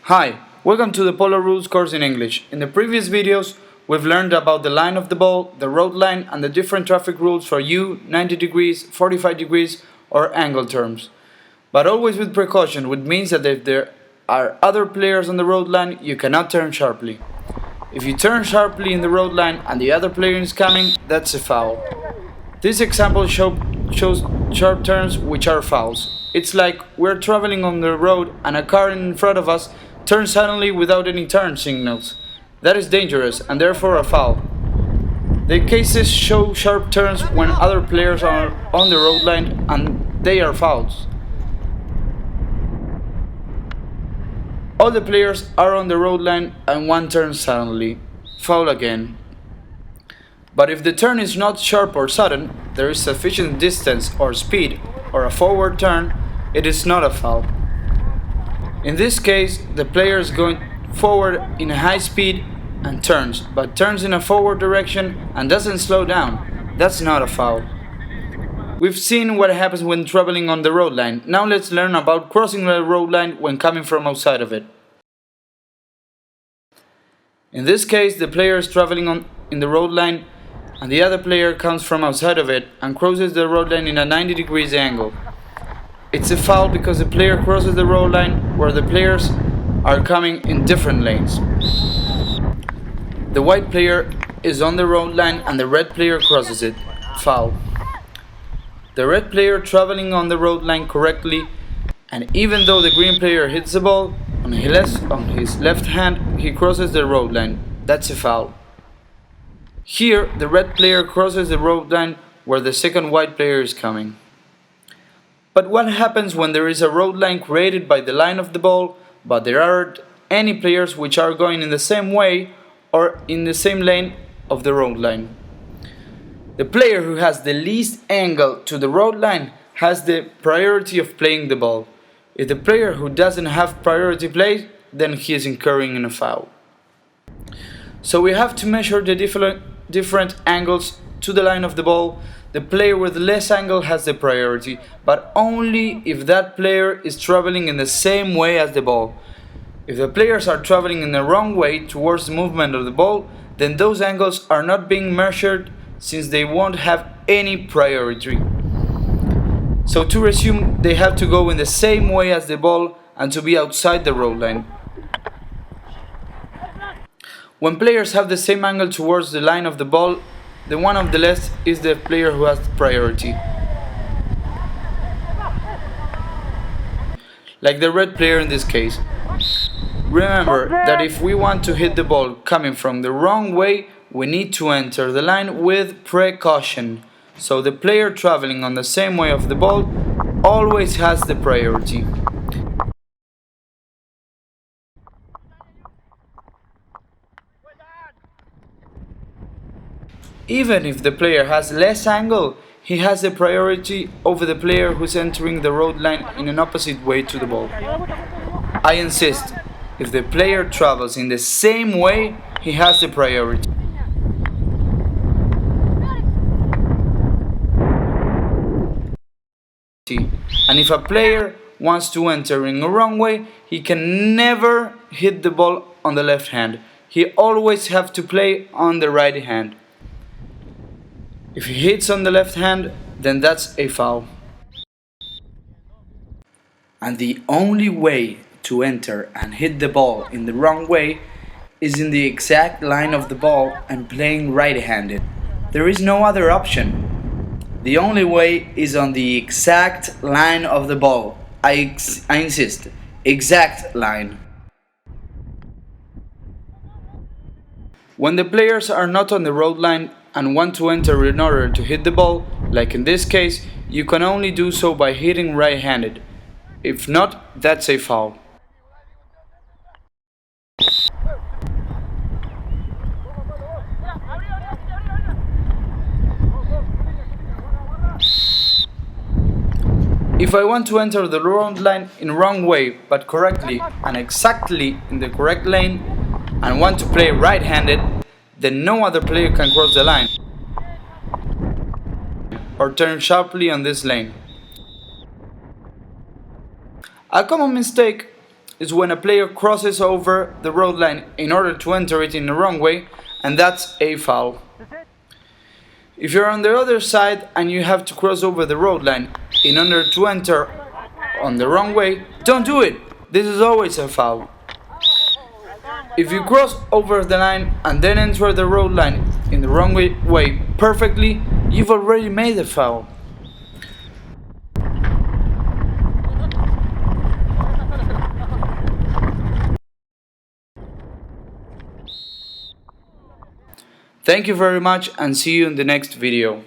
Hi, welcome to the Polo Rules course in English. In the previous videos, we've learned about the line of the ball, the road line, and the different traffic rules for U, 90 degrees, 45 degrees, or angle terms. But always with precaution, which means that if there are other players on the road line, you cannot turn sharply. If you turn sharply in the road line and the other player is coming, that's a foul. This example shows sharp turns which are fouls. It's like we're traveling on the road and a car in front of us turns suddenly without any turn signals. That is dangerous and therefore a foul. The cases show sharp turns when other players are on the road line and they are fouls. All the players are on the road line and one turns suddenly. Foul again. But if the turn is not sharp or sudden, there is sufficient distance or speed or a forward turn, it is not a foul. In this case, the player is going forward in a high speed and turns, but turns in a forward direction and doesn't slow down. That's not a foul. We've seen what happens when traveling on the road line. Now let's learn about crossing the road line when coming from outside of it. In this case, the player is traveling in the road line and the other player comes from outside of it and crosses the road line in a 90 degrees angle. It's a foul because the player crosses the road line where the players are coming in different lanes. The white player is on the road line and the red player crosses it. Foul. The red player traveling on the road line correctly, and even though the green player hits the ball on his left hand, he crosses the road line. That's a foul. Here, the red player crosses the road line where the second white player is coming. But what happens when there is a road line created by the line of the ball, but there aren't any players which are going in the same way or in the same lane of the road line? The player who has the least angle to the road line has the priority of playing the ball. If the player who doesn't have priority plays, then he is incurring in a foul. So we have to measure the different angles to the line of the ball. The player with less angle has the priority, but only if that player is traveling in the same way as the ball. If the players are traveling in the wrong way towards the movement of the ball, then those angles are not being measured since they won't have any priority. So to resume, they have to go in the same way as the ball and to be outside the road line. When players have the same angle towards the line of the ball, the one of the left is the player who has the priority. Like the red player in this case. Remember that if we want to hit the ball coming from the wrong way, we need to enter the line with precaution. So the player traveling on the same way of the ball always has the priority. Even if the player has less angle, he has the priority over the player who's entering the road line in an opposite way to the ball. I insist, if the player travels in the same way, he has the priority. And if a player wants to enter in the wrong way, he can never hit the ball on the left hand. He always have to play on the right hand. If he hits on the left hand, then that's a foul. And the only way to enter and hit the ball in the wrong way is in the exact line of the ball and playing right-handed. There is no other option. The only way is on the exact line of the ball. I insist, exact line. When the players are not on the road line and want to enter in order to hit the ball, like in this case, you can only do so by hitting right-handed. If not, that's a foul. If I want to enter the road line in the wrong way, but correctly and exactly in the correct lane, and want to play right-handed, then no other player can cross the line or turn sharply on this lane. A common mistake is when a player crosses over the road line in order to enter it in the wrong way, and that's a foul. If you're on the other side and you have to cross over the road line in order to enter on the wrong way, don't do it. This is always a foul. If you cross over the line and then enter the road line in the wrong way perfectly, you've already made a foul. Thank you very much and see you in the next video.